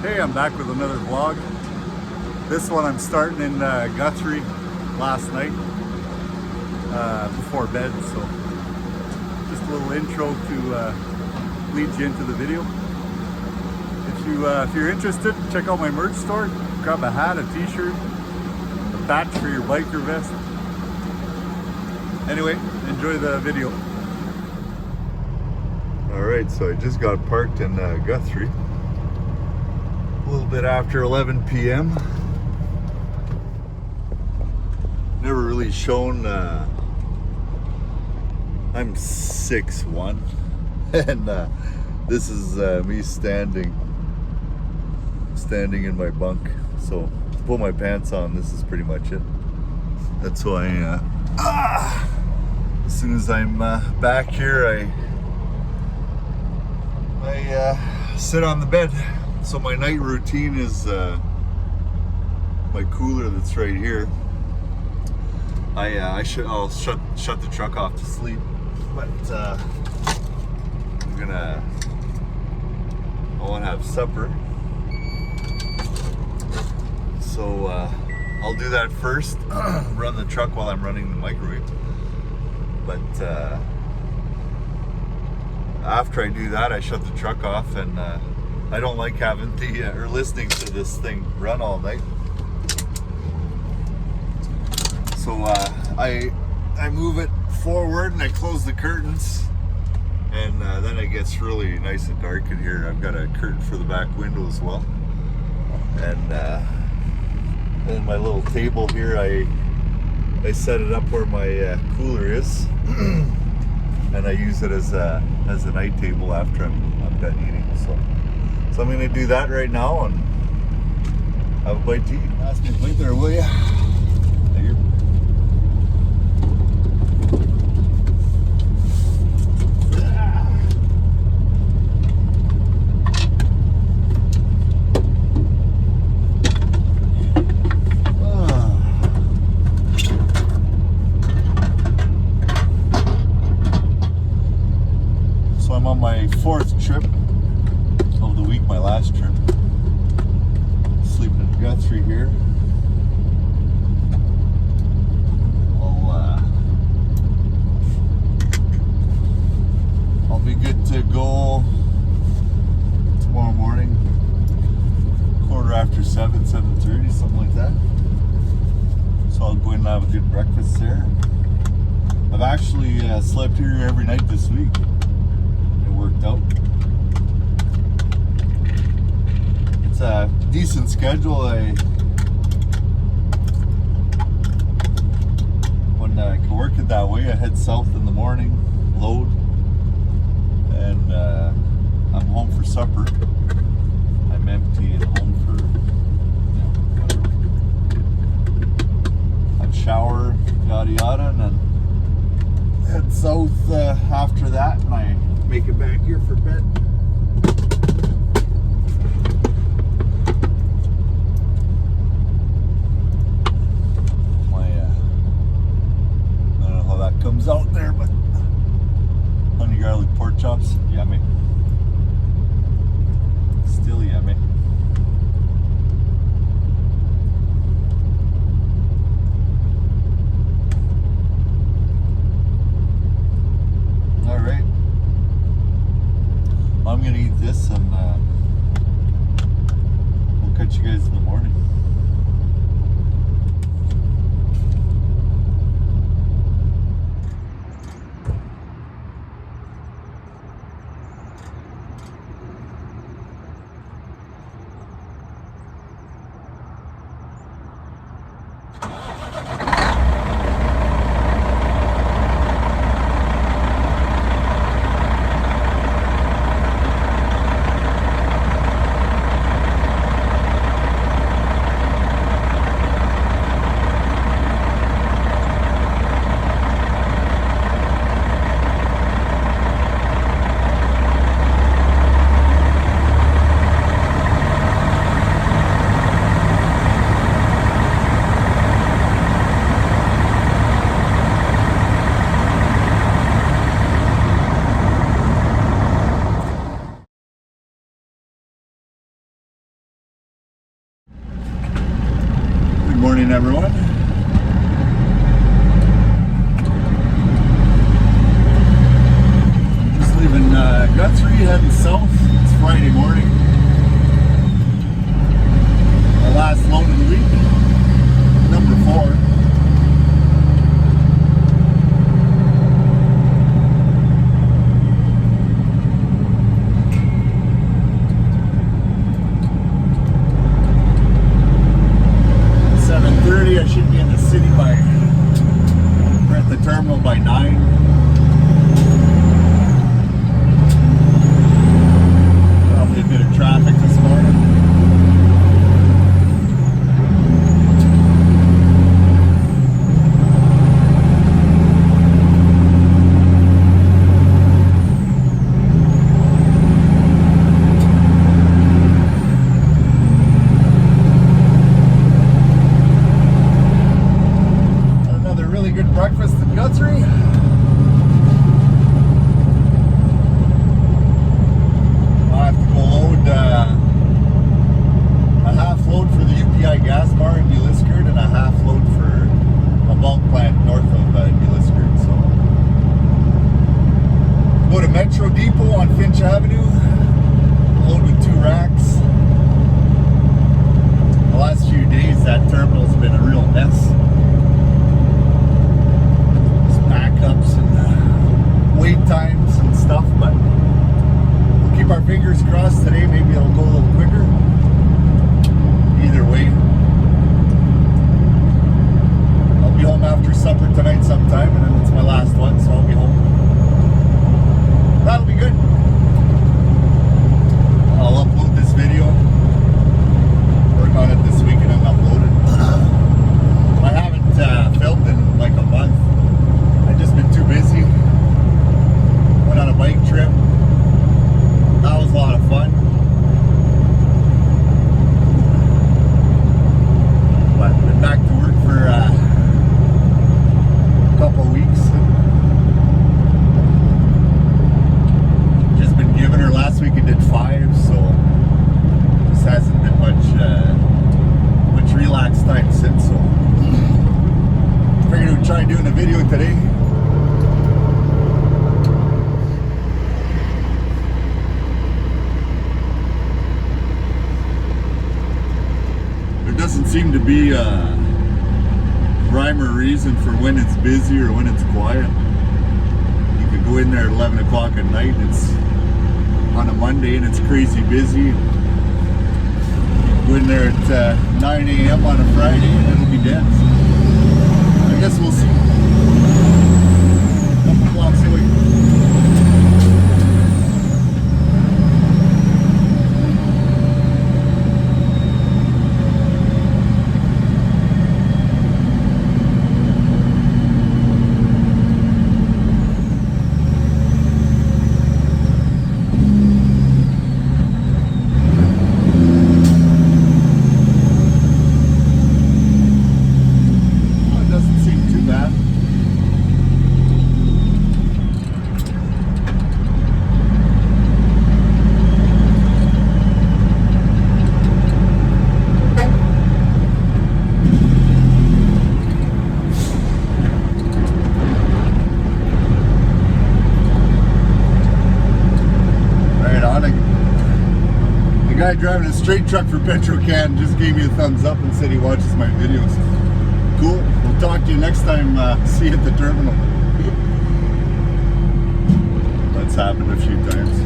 Hey, I'm back with another vlog. This one I'm starting in Guthrie last night before bed, so just a little intro to lead you into the video. If you're interested, check out my merch store. Grab a hat, a t-shirt, a patch for your biker vest. Anyway, enjoy the video. Alright, so I just got parked in Guthrie. A little bit after 11 p.m. Never really shown, I'm 6'1", and this is me standing in my bunk. So to pull my pants on, this is pretty much it. That's why as soon as I'm back here, I sit on the bed. So my night routine is my cooler that's right here. I'll shut the truck off to sleep, but I want to have supper. So I'll do that first. Run the truck while I'm running the microwave. But after I do that, I shut the truck off, and I don't like having or listening to this thing run all night. So I move it forward and I close the curtains, and then it gets really nice and dark in here. I've got a curtain for the back window as well, and then my little table here, I set it up where my cooler is, and I use it as a night table after I'm done eating. So I'm gonna do that right now and have a bite to eat. Pass me a plate there, will ya? Thank you. So I'm on my 4th trip of the week, my last trip. Sleeping in Guthrie here. I'll be good to go tomorrow morning, 7:15, 7:30, something like that. So I'll go in and have a good breakfast there. I've actually slept here every night this week. It worked out. It's a decent schedule. When I can work it that way, I head south in the morning, load, and I'm home for supper. I'm empty at home for whatever. I'd shower, yada yada, and then head south after that, and I make it back here for bed. Comes out there, but honey garlic pork chops, yummy. Still yummy. All right, I'm gonna eat this, and we'll catch you guys in the morning. everyone. Just leaving Guthrie, heading south. It's Friday morning. Our last load of the week, number 4. I should be in the city by, we're at the terminal by 9. Probably a bit of traffic this morning. Breakfast in Guthrie. I have to go load a half load for the UPI gas bar in New Liskeard and a half load for a bulk plant north of New Liskeard. So go to Metro Depot on Finch Avenue, load with 2 racks. The last few days that terminal's been a real mess. Backups and wait times and stuff, but we'll keep our fingers crossed today. Maybe it'll go a little quicker. Either way, I'll be home after supper tonight sometime, and then it's my last one, so I'll be home. That'll be good. I'll upload this video. Work on it this weekend and upload it. I haven't filmed in like a month. I've just been too busy. Went on a bike trip. That was a lot of fun. But been back to work for a couple of weeks. Just been giving her. Last week I did 5, so just hasn't been much relaxed time since. So figured we'd try doing a video today. Doesn't seem to be a rhyme or reason for when it's busy or when it's quiet. You could go in there at 11 o'clock at night, it's on a Monday and it's crazy busy. Go in there at 9 a.m. on a Friday and it'll be dead. So I guess we'll see. A couple blocks away. The guy driving a straight truck for Petrocan just gave me a thumbs up and said he watches my videos. Cool. We'll talk to you next time. See you at the terminal. That's happened a few times.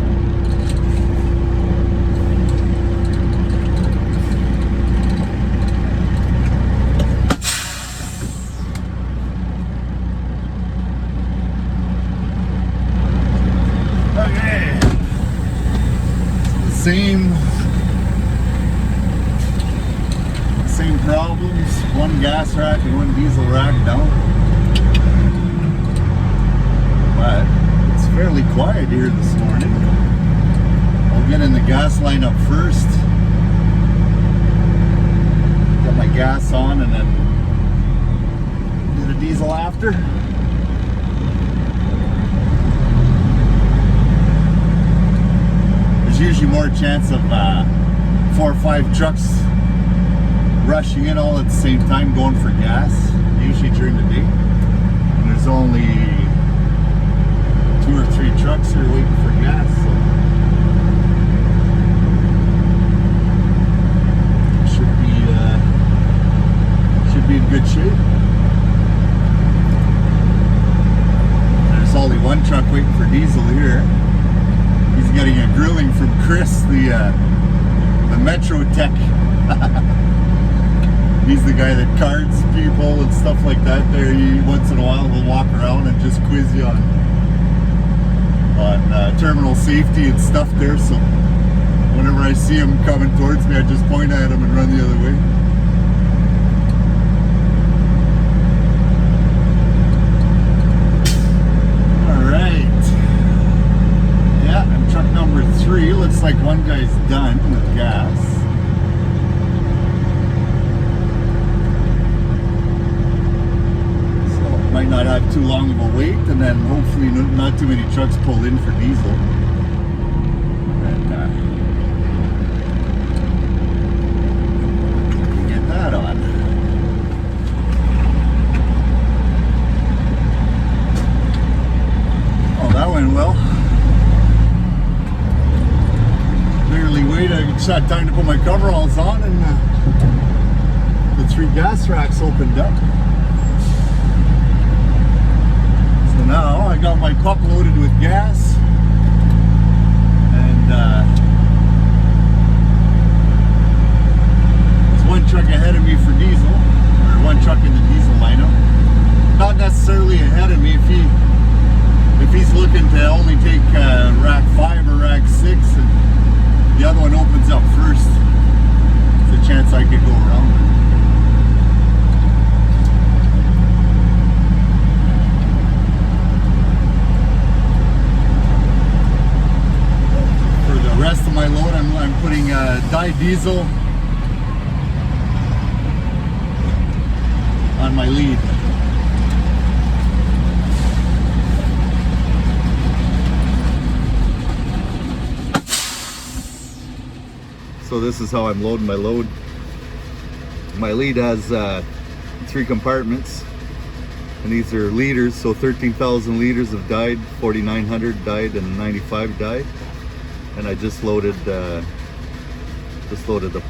Okay. Same problems. One gas rack and one diesel rack down. But it's fairly quiet here this morning. I'll get in the gas line up first. Get my gas on and then do the diesel after. There's usually more chance of 4 or 5 trucks rushing in all at the same time, going for gas, usually during the day. And there's only 2 or 3 trucks here waiting for gas, so should be in good shape. There's only 1 truck waiting for diesel here. He's getting a grilling from Chris, the Metro Tech. He's the guy that cards people and stuff like that there. He once in a while will walk around and just quiz you on terminal safety and stuff there. So whenever I see him coming towards me, I just point at him and run the other way. Number 3, looks like one guy's done with gas. So might not have too long of a wait, and then hopefully not too many trucks pull in for diesel. And get that on. Oh, that went well. I just had time to put my coveralls on, and the 3 gas racks opened up. So now I got my cup loaded with gas, and there's 1 truck ahead of me for diesel, or 1 truck in the diesel lineup. Not necessarily ahead of me. If he's looking to only take rack 5 or rack 6 and the other one opens up first, there's a chance I could go around. For the rest of my load, I'm putting dyed diesel on my lead. So this is how I'm loading my load. My lead has 3 compartments, and these are liters, so 13,000 liters of dyed, 4,900 dyed, and 95 dyed. And I just loaded the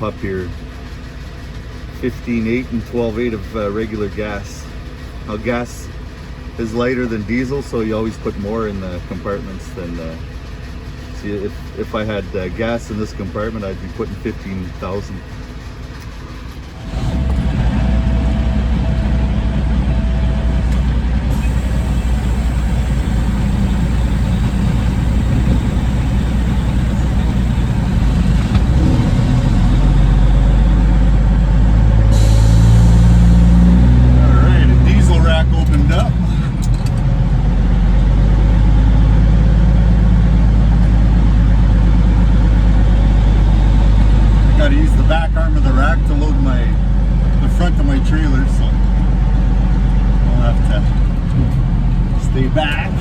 pup here, 15.8 and 12.8 of regular gas. Now gas is lighter than diesel, so you always put more in the compartments than see, if I had gas in this compartment, I'd be putting 15,000. All right, a diesel rack opened up. Got to use the back arm of the rack to load the front of my trailer, so I'll have to stay back.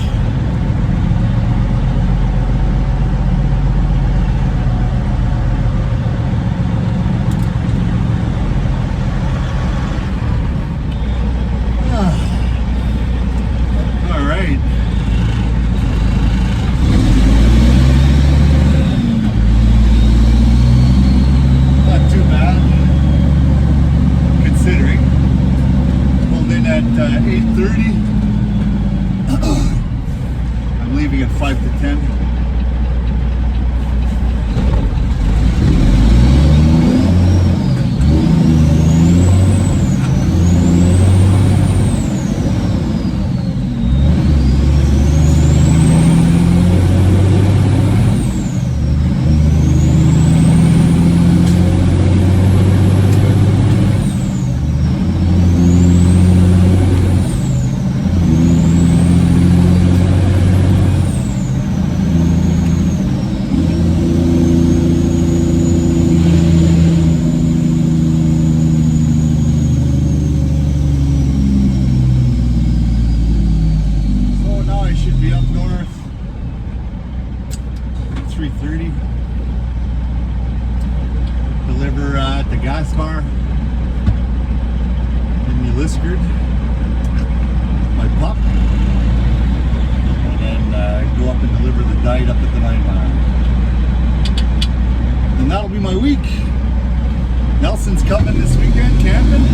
All right. At 8:30. I'm leaving at 5 to 10. Deliver at the gas bar be my week. Nelson's coming this weekend camping.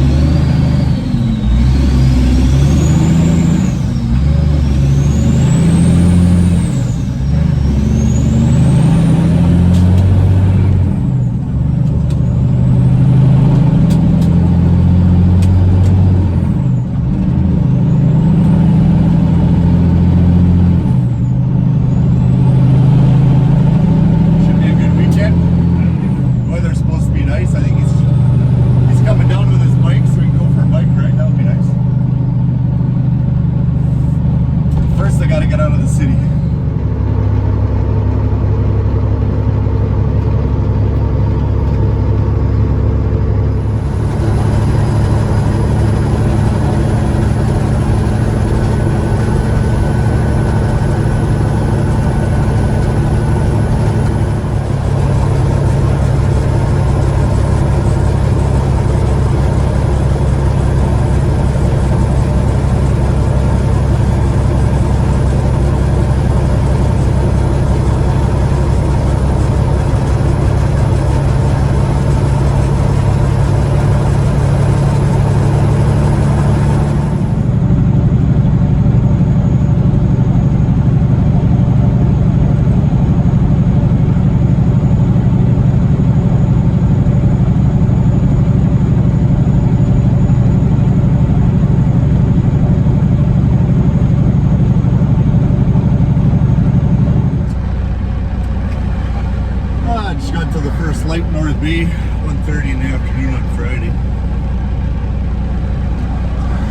Light North Bay, 1:30 in the afternoon on Friday.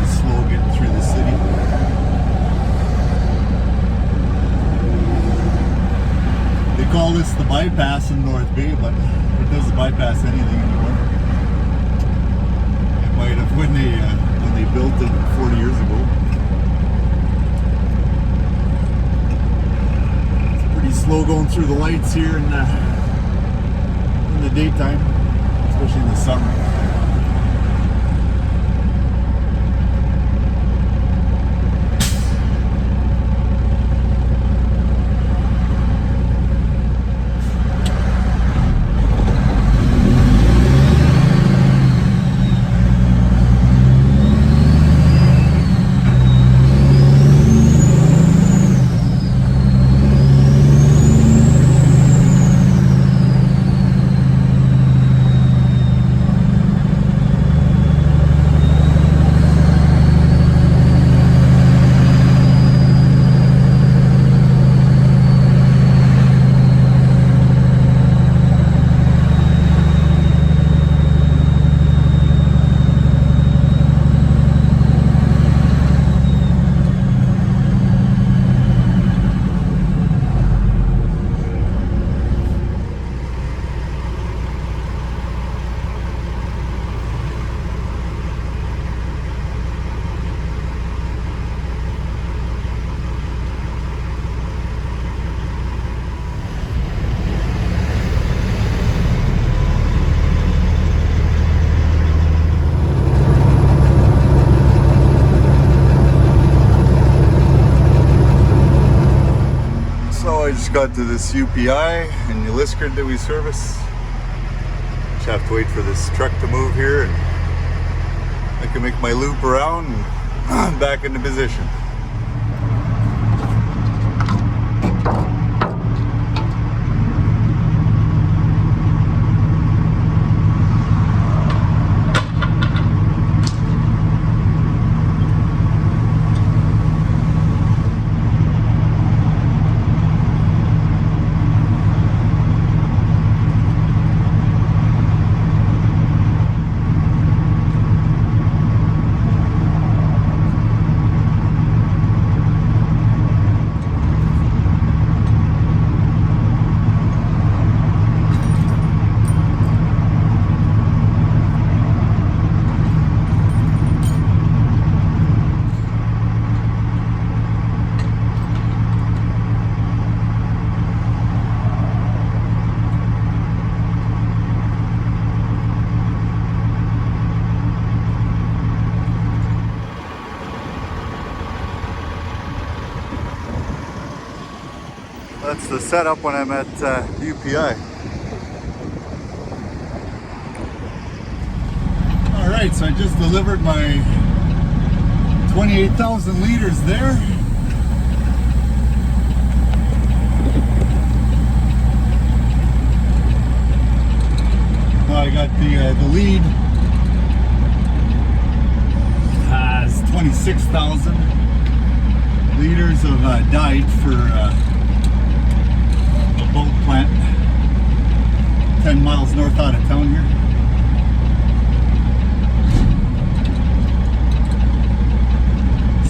It's slow getting through the city. They call this the bypass in North Bay, but it doesn't bypass anything anymore. It might have when they built it 40 years ago. It's pretty slow going through the lights here in the daytime, especially in the summer. just got to this UPI in Uliskard that we service. Just have to wait for this truck to move here and I can make my loop around and back into position. That's the setup when I'm at UPI. Alright, so I just delivered my 28,000 liters there. Now I got the lead has 26,000 liters of dyed for a boat plant 10 miles north out of town here.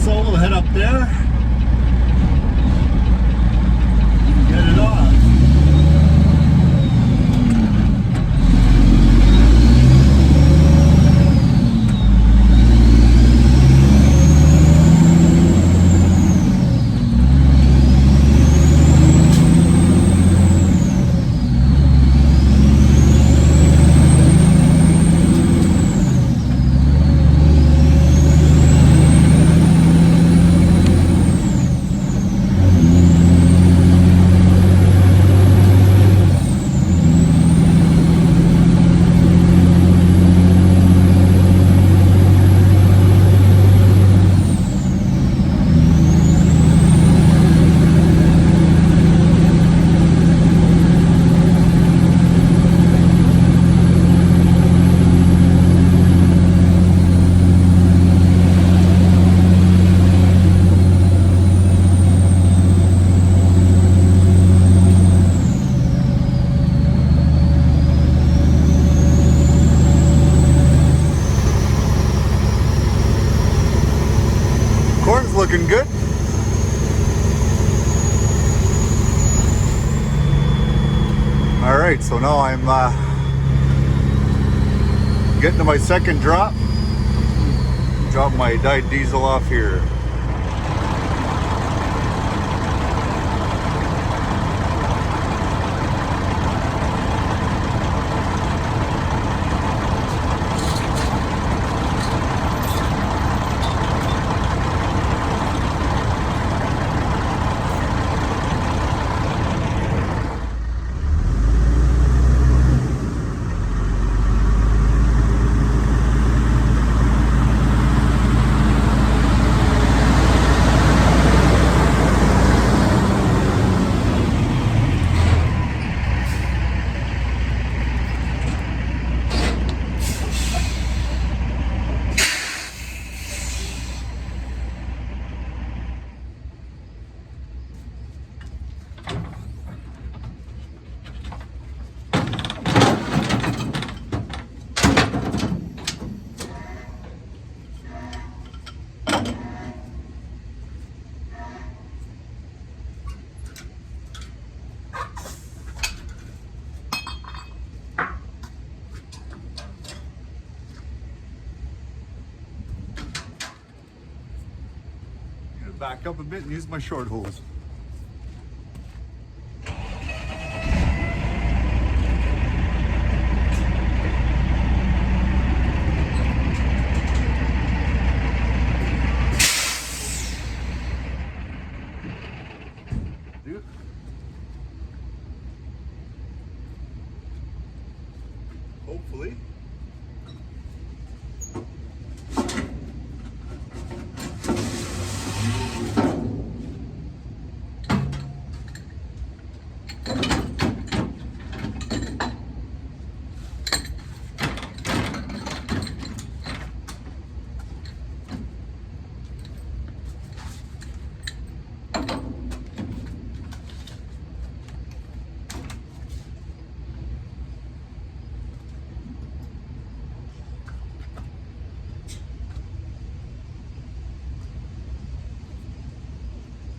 So we'll head up there and get it on. Corn's looking good. All right, so now I'm getting to my second drop. Drop my dyed diesel off here. Back up a bit and use my short hose. Hopefully.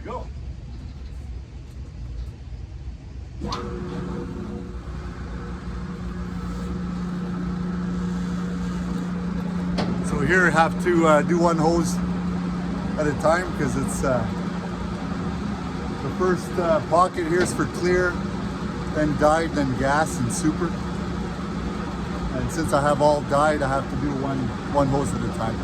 Go. So here I have to do one hose at a time because it's the first pocket here is for clear, then dyed, then gas and super. And since I have all dyed, I have to do one hose at a time.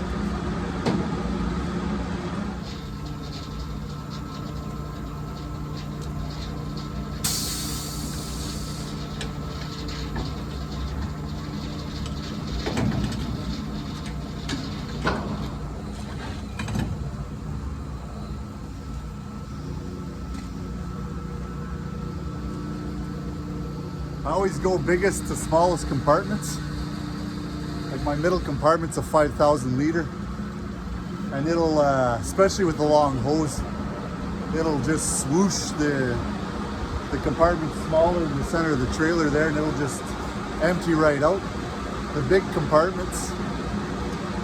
always go biggest to smallest compartments. Like my middle compartment's a 5,000 liter, and it'll, especially with the long hose, it'll just swoosh the compartment smaller in the center of the trailer there, and it'll just empty right out. The big compartments,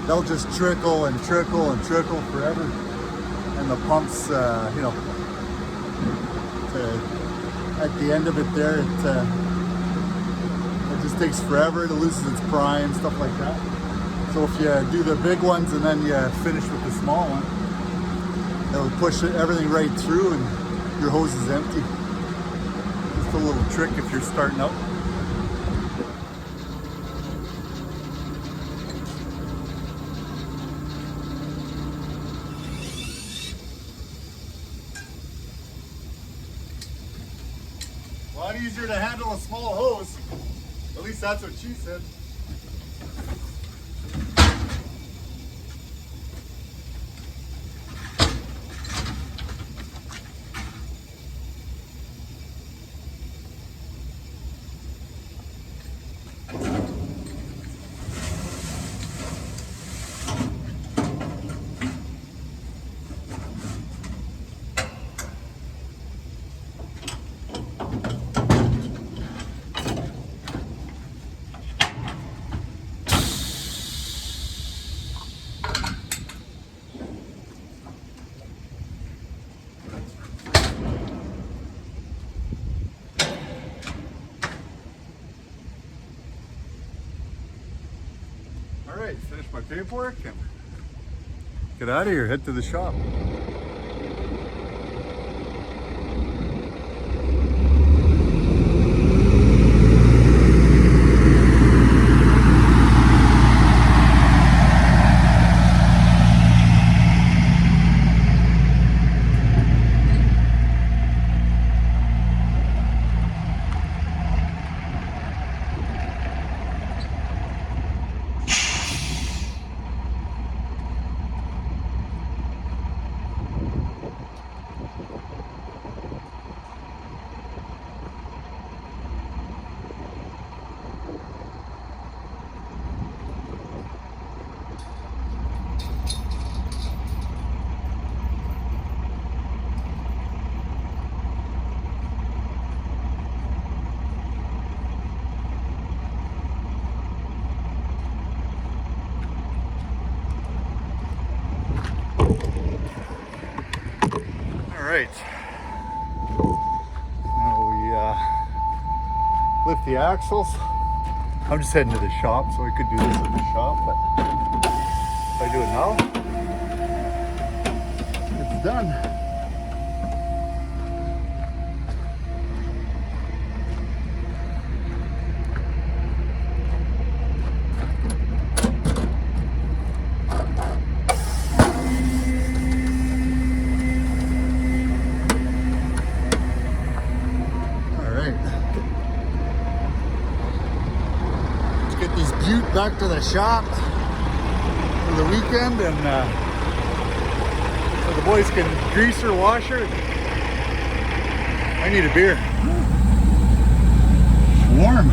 they'll just trickle and trickle and trickle forever, and the pumps, you know, at the end of it there, it just takes forever. It loses its prime, stuff like that. So if you do the big ones and then you finish with the small one, it'll push everything right through and your hose is empty. Just a little trick if you're starting out. A lot easier to handle a small hose. At least that's what she said. All right, finish my paperwork and get out of here, head to the shop. Right, now we lift the axles. I'm just heading to the shop, so I could do this at the shop, but if I do it now, it's done. Back to the shop for the weekend, and so the boys can grease her, wash her. I need a beer. It's warm.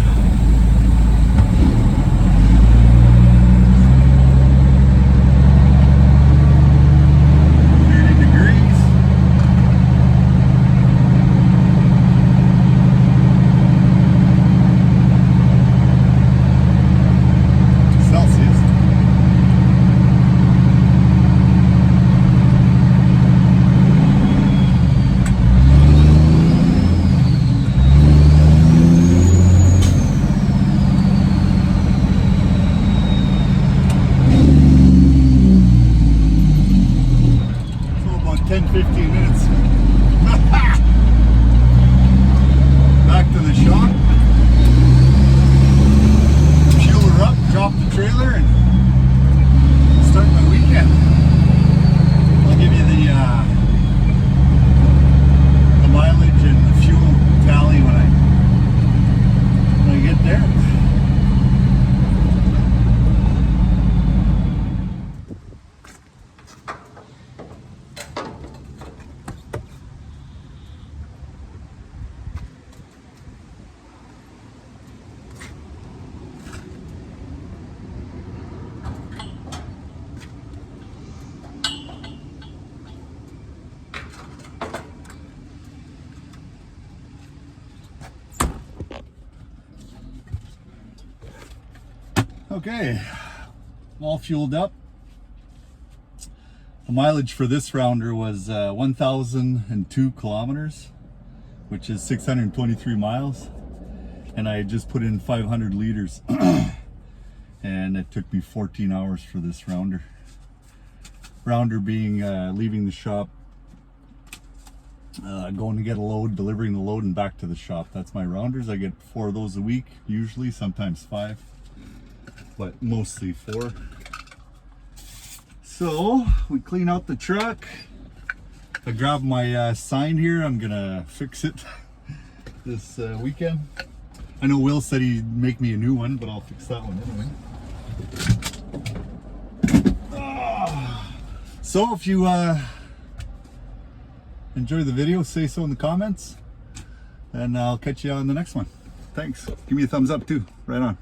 Okay, all fueled up. The mileage for this rounder was 1,002 kilometers, which is 623 miles. And I just put in 500 liters. And it took me 14 hours for this rounder. Rounder being leaving the shop, going to get a load, delivering the load, and back to the shop. That's my rounders. I get 4 of those a week, usually, sometimes 5, but mostly 4. So we clean out the truck. I grabbed my sign here. I'm gonna fix it this weekend. I know Will said he'd make me a new one, but I'll fix that one anyway. So if you enjoy the video, say so in the comments, and I'll catch you on the next one. Thanks. Give me a thumbs up too. Right on.